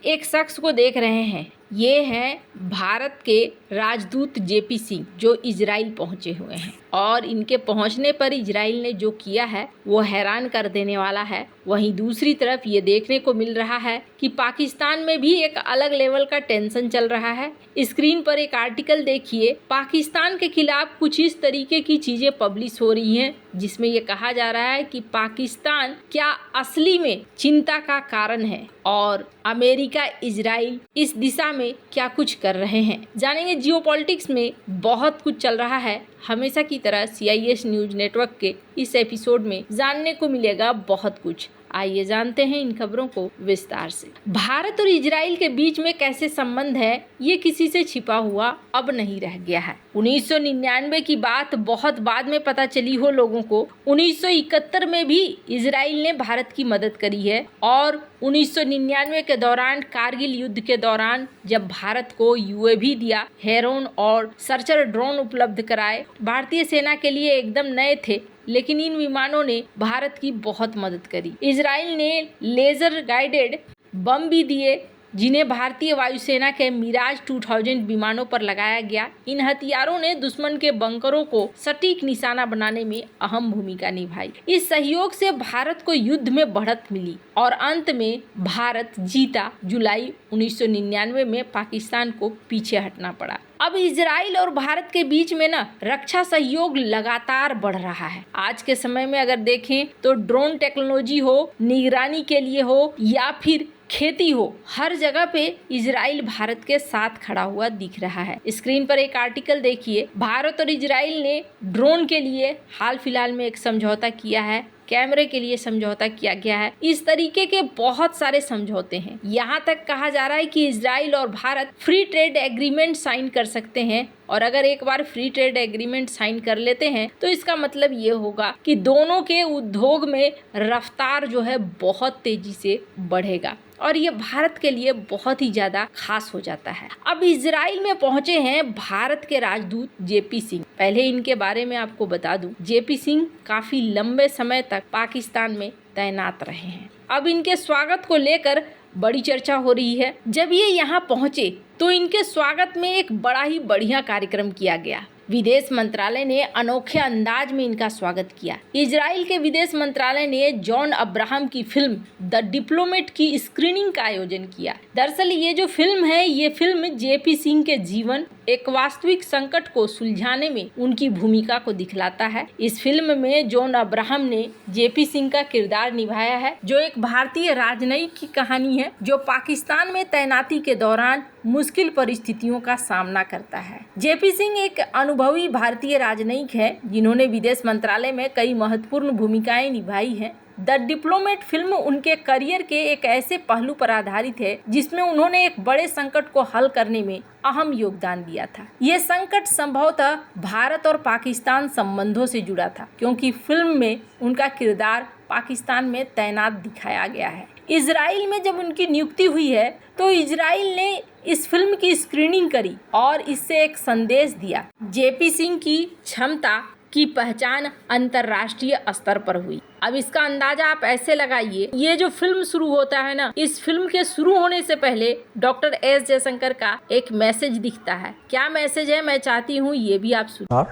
एक शख्स को देख रहे हैं। ये है भारत के राजदूत जेपी सिंह, जो इजराइल पहुंचे हुए हैं और इनके पहुंचने पर इजराइल ने जो किया है वो हैरान कर देने वाला है। वहीं दूसरी तरफ ये देखने को मिल रहा है कि पाकिस्तान में भी एक अलग लेवल का टेंशन चल रहा है। स्क्रीन पर एक आर्टिकल देखिए। पाकिस्तान के खिलाफ कुछ इस तरीके की चीजें पब्लिश हो रही हैं जिसमें ये कहा जा रहा है कि पाकिस्तान क्या असली में चिंता का कारण है और अमेरिका, इजराइल इस दिशा में क्या कुछ कर रहे हैं। जानेंगे जियोपॉलिटिक्स में बहुत कुछ चल रहा है। हमेशा की तरह CIS न्यूज नेटवर्क के इस एपिसोड में जानने को मिलेगा बहुत कुछ। आइए जानते हैं इन खबरों को विस्तार से। भारत और इजराइल के बीच में कैसे संबंध है ये किसी से छिपा हुआ अब नहीं रह गया है। 1999 की बात बहुत बाद में पता चली हो लोगों को। 1971 में भी इजराइल ने भारत की मदद करी है और 1999 के दौरान कारगिल युद्ध के दौरान जब भारत को UAV दिया, हेरोन और सर्चर ड्रोन उपलब्ध कराए, भारतीय सेना के लिए एकदम नए थे, लेकिन इन विमानों ने भारत की बहुत मदद करी। इजराइल ने लेजर गाइडेड बम भी दिए जिन्हें भारतीय वायुसेना के मिराज 2000 विमानों पर लगाया गया। इन हथियारों ने दुश्मन के बंकरों को सटीक निशाना बनाने में अहम भूमिका निभाई। इस सहयोग से भारत को युद्ध में बढ़त मिली और अंत में भारत जीता। जुलाई 1999 में पाकिस्तान को पीछे हटना पड़ा। अब इजराइल और भारत के बीच में ना रक्षा सहयोग लगातार बढ़ रहा है। आज के समय में अगर देखें तो ड्रोन टेक्नोलॉजी हो, निगरानी के लिए हो या फिर खेती हो, हर जगह पे इजराइल भारत के साथ खड़ा हुआ दिख रहा है। स्क्रीन पर एक आर्टिकल देखिए। भारत और इजराइल ने ड्रोन के लिए हाल फिलहाल में एक समझौता किया है, कैमरे के लिए समझौता किया गया है। इस तरीके के बहुत सारे समझौते हैं। यहाँ तक कहा जा रहा है कि इजराइल और Bharat free trade agreement sign कर सकते हैं और अगर एक बार फ्री ट्रेड एग्रीमेंट साइन कर लेते हैं तो इसका मतलब ये होगा कि दोनों के उद्योग में रफ्तार जो है बहुत तेजी से बढ़ेगा और ये भारत के लिए बहुत ही ज्यादा खास हो जाता है। अब इजराइल में पहुंचे हैं भारत के राजदूत जेपी सिंह। पहले इनके बारे में आपको बता दूं, जेपी सिंह काफी लंबे समय तक पाकिस्तान में तैनात रहे हैं। अब इनके स्वागत को लेकर बड़ी चर्चा हो रही है। जब ये यहाँ पहुंचे तो इनके स्वागत में एक बड़ा ही बढ़िया कार्यक्रम किया गया। विदेश मंत्रालय ने अनोखे अंदाज में इनका स्वागत किया। इजराइल के विदेश मंत्रालय ने जॉन अब्राहम की फिल्म द डिप्लोमेट की स्क्रीनिंग का आयोजन किया। दरअसल ये जो फिल्म है, ये फिल्म जेपी सिंह के जीवन, एक वास्तविक संकट को सुलझाने में उनकी भूमिका को दिखलाता है। इस फिल्म में जॉन अब्राहम ने जेपी सिंह का किरदार निभाया है, जो एक भारतीय राजनयिक की कहानी है जो पाकिस्तान में तैनाती के दौरान मुश्किल परिस्थितियों का सामना करता है। जेपी सिंह एक अनुभवी भारतीय राजनयिक है जिन्होंने विदेश मंत्रालय में कई महत्वपूर्ण भूमिकाएं निभाई हैं। द डिप्लोमेट फिल्म उनके करियर के एक ऐसे पहलू पर आधारित है जिसमें उन्होंने एक बड़े संकट को हल करने में अहम योगदान दिया था। ये संकट संभवतः भारत और पाकिस्तान संबंधों से जुड़ा था क्योंकि फिल्म में उनका किरदार पाकिस्तान में तैनात दिखाया गया है। इजराइल में जब उनकी नियुक्ति हुई है तो इजराइल ने इस फिल्म की स्क्रीनिंग करी और इससे एक संदेश दिया। जेपी सिंह की क्षमता की पहचान अंतर्राष्ट्रीय स्तर पर हुई। अब इसका अंदाजा आप ऐसे लगाइए, ये जो फिल्म शुरू होता है ना, इस फिल्म के शुरू होने से पहले डॉक्टर एस जयशंकर का एक मैसेज दिखता है। क्या मैसेज है, मैं चाहती हूँ ये भी आप सुनिए।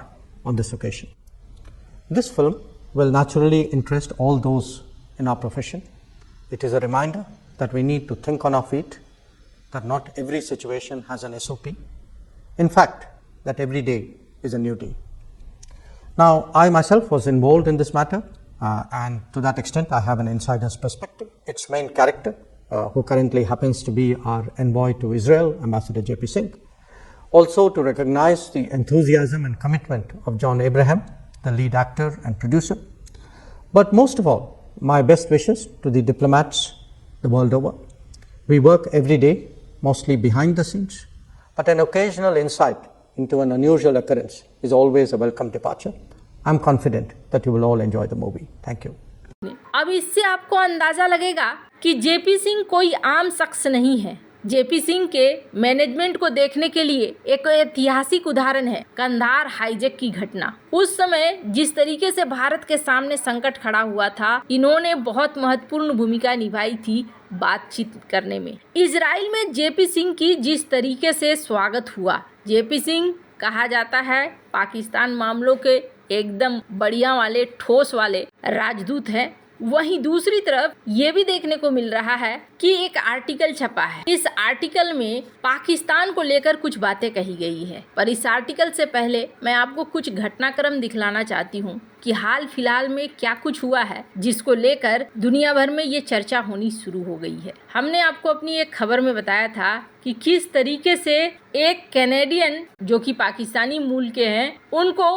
On this occasion, this film will naturally interest all those in our profession. It is a reminder that we need to think on our feet, that not every situation has an SOP. In fact, that every day is a new day. Now, I myself was involved in this matter, and to that extent, I have an insider's perspective. Its main character, who currently happens to be our envoy to Israel, Ambassador J.P. Singh. Also, to recognize the enthusiasm and commitment of John Abraham, the lead actor and producer. But most of all, my best wishes to the diplomats the world over. We work every day, mostly behind the scenes, but an occasional insight into an unusual occurrence is always a welcome departure. I'm confident that you will all enjoy the movie. Thank you. अब इससे आपको अंदाजा लगेगा कि JP Singh कोई आम शख्स नहीं है। जेपी सिंह के मैनेजमेंट को देखने के लिए एक ऐतिहासिक उदाहरण है कंधार हाईजैक की घटना। उस समय जिस तरीके से भारत के सामने संकट खड़ा हुआ था, इन्होंने बहुत महत्वपूर्ण भूमिका निभाई थी बातचीत करने में। इजराइल में जेपी सिंह की जिस तरीके से स्वागत हुआ, जेपी सिंह कहा जाता है पाकिस्तान मामलों के एकदम बढ़िया वाले ठोस वाले राजदूत हैं। वहीं दूसरी तरफ ये भी देखने को मिल रहा है कि एक आर्टिकल छपा है। इस आर्टिकल में पाकिस्तान को लेकर कुछ बातें कही गई है, पर इस आर्टिकल से पहले मैं आपको कुछ घटनाक्रम दिखलाना चाहती हूँ कि हाल फिलहाल में क्या कुछ हुआ है जिसको लेकर दुनिया भर में ये चर्चा होनी शुरू हो गई है। हमने आपको अपनी एक खबर में बताया था कि किस तरीके से एक कैनेडियन जो कि पाकिस्तानी मूल के हैं उनको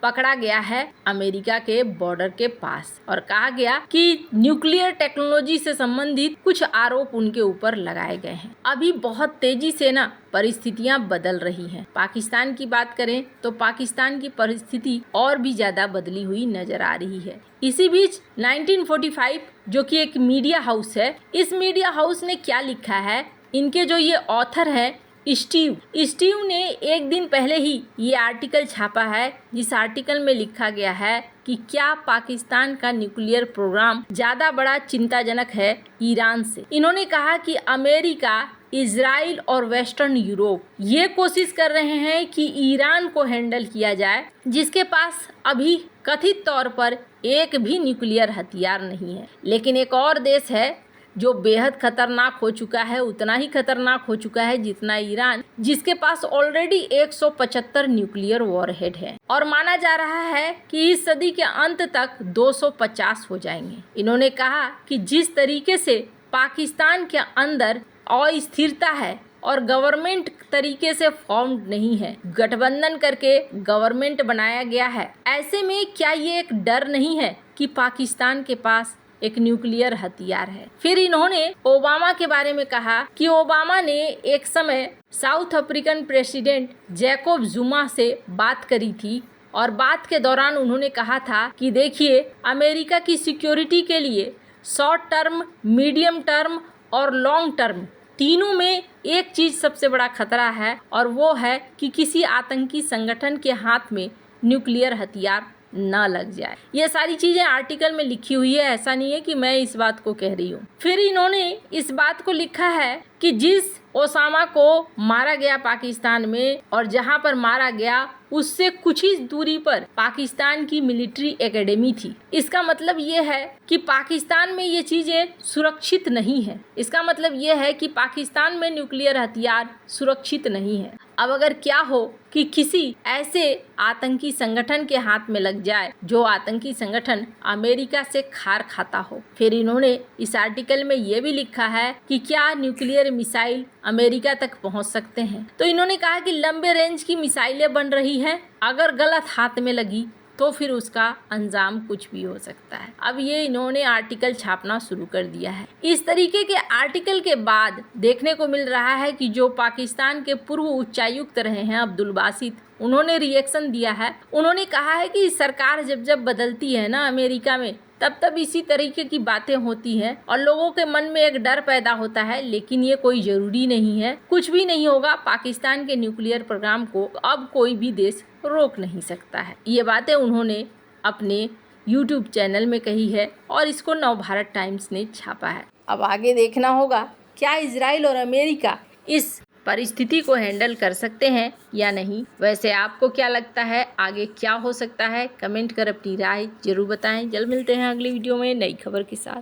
पकड़ा गया है अमेरिका के बॉर्डर के पास और कहा गया कि न्यूक्लियर टेक्नोलॉजी से संबंधित कुछ आरोप उनके ऊपर लगाए गए हैं। अभी बहुत तेजी से ना परिस्थितियां बदल रही हैं। पाकिस्तान की बात करें तो पाकिस्तान की परिस्थिति और भी ज्यादा बदली हुई नजर आ रही है। इसी बीच 1945 जो कि एक मीडिया हाउस है, इस मीडिया हाउस ने क्या लिखा है, इनके जो ये ऑथर है स्टीव ने एक दिन पहले ही ये आर्टिकल छापा है, जिस आर्टिकल में लिखा गया है कि क्या पाकिस्तान का न्यूक्लियर प्रोग्राम ज्यादा बड़ा चिंताजनक है ईरान से। इन्होंने कहा कि अमेरिका, इजराइल और वेस्टर्न यूरोप ये कोशिश कर रहे हैं कि ईरान को हैंडल किया जाए, जिसके पास अभी कथित तौर पर एक भी न्यूक्लियर हथियार नहीं है। लेकिन एक और देश है जो बेहद खतरनाक हो चुका है, उतना ही खतरनाक हो चुका है जितना ईरान, जिसके पास ऑलरेडी 175 न्यूक्लियर वॉरहेड है और माना जा रहा है कि इस सदी के अंत तक 250 हो जाएंगे। इन्होंने कहा कि जिस तरीके से पाकिस्तान के अंदर अस्थिरता है और गवर्नमेंट तरीके से फॉर्म नहीं है, गठबंधन करके गवर्नमेंट बनाया गया है, ऐसे में क्या ये एक डर नहीं है कि पाकिस्तान के पास एक न्यूक्लियर हथियार है। फिर इन्होंने ओबामा के बारे में कहा कि ओबामा ने एक समय साउथ अफ्रीकन प्रेसिडेंट जैकोब जुमा से बात करी थी और बात के दौरान उन्होंने कहा था कि देखिए, अमेरिका की सिक्योरिटी के लिए शॉर्ट टर्म, मीडियम टर्म और लॉन्ग टर्म तीनों में एक चीज सबसे बड़ा खतरा है और वो है कि किसी आतंकी संगठन के हाथ में न्यूक्लियर हथियार न लग जाए। ये सारी चीजें आर्टिकल में लिखी हुई है, ऐसा नहीं है कि मैं इस बात को कह रही हूँ। फिर इन्होंने इस बात को लिखा है कि जिस ओसामा को मारा गया पाकिस्तान में और जहां पर मारा गया उससे कुछ ही दूरी पर पाकिस्तान की मिलिट्री एकेडमी थी। इसका मतलब ये है कि पाकिस्तान में ये चीजें सुरक्षित नहीं है। इसका मतलब ये है कि पाकिस्तान में न्यूक्लियर हथियार सुरक्षित नहीं है। अब अगर क्या हो कि किसी ऐसे आतंकी संगठन के हाथ में लग जाए जो आतंकी संगठन अमेरिका से खार खाता हो। फिर इन्होंने इस आर्टिकल में ये भी लिखा है कि क्या न्यूक्लियर मिसाइल अमेरिका तक पहुंच सकते हैं। तो इन्होंने कहा कि लंबे रेंज की मिसाइलें बन रही हैं, अगर गलत हाथ में लगी तो फिर उसका अंजाम कुछ भी हो सकता है। अब ये इन्होंने आर्टिकल छापना शुरू कर दिया है। इस तरीके के आर्टिकल के बाद देखने को मिल रहा है कि जो पाकिस्तान के पूर्व उच्चायुक्त रहे हैं अब्दुल बासित, उन्होंने रिएक्शन दिया है। उन्होंने कहा है कि सरकार जब बदलती है ना अमेरिका में, तब इसी तरीके की बातें होती हैं और लोगों के मन में एक डर पैदा होता है, लेकिन ये कोई जरूरी नहीं है। कुछ भी नहीं होगा। पाकिस्तान के न्यूक्लियर प्रोग्राम को अब कोई भी देश रोक नहीं सकता है। ये बातें उन्होंने अपने YouTube चैनल में कही है और इसको नवभारत टाइम्स ने छापा है। अब आगे देखना होगा क्या इजराइल और अमेरिका इस परिस्थिति को हैंडल कर सकते हैं या नहीं। वैसे आपको क्या लगता है आगे क्या हो सकता है? कमेंट कर अपनी राय जरूर बताएं। जल्द मिलते हैं अगली वीडियो में नई खबर के साथ।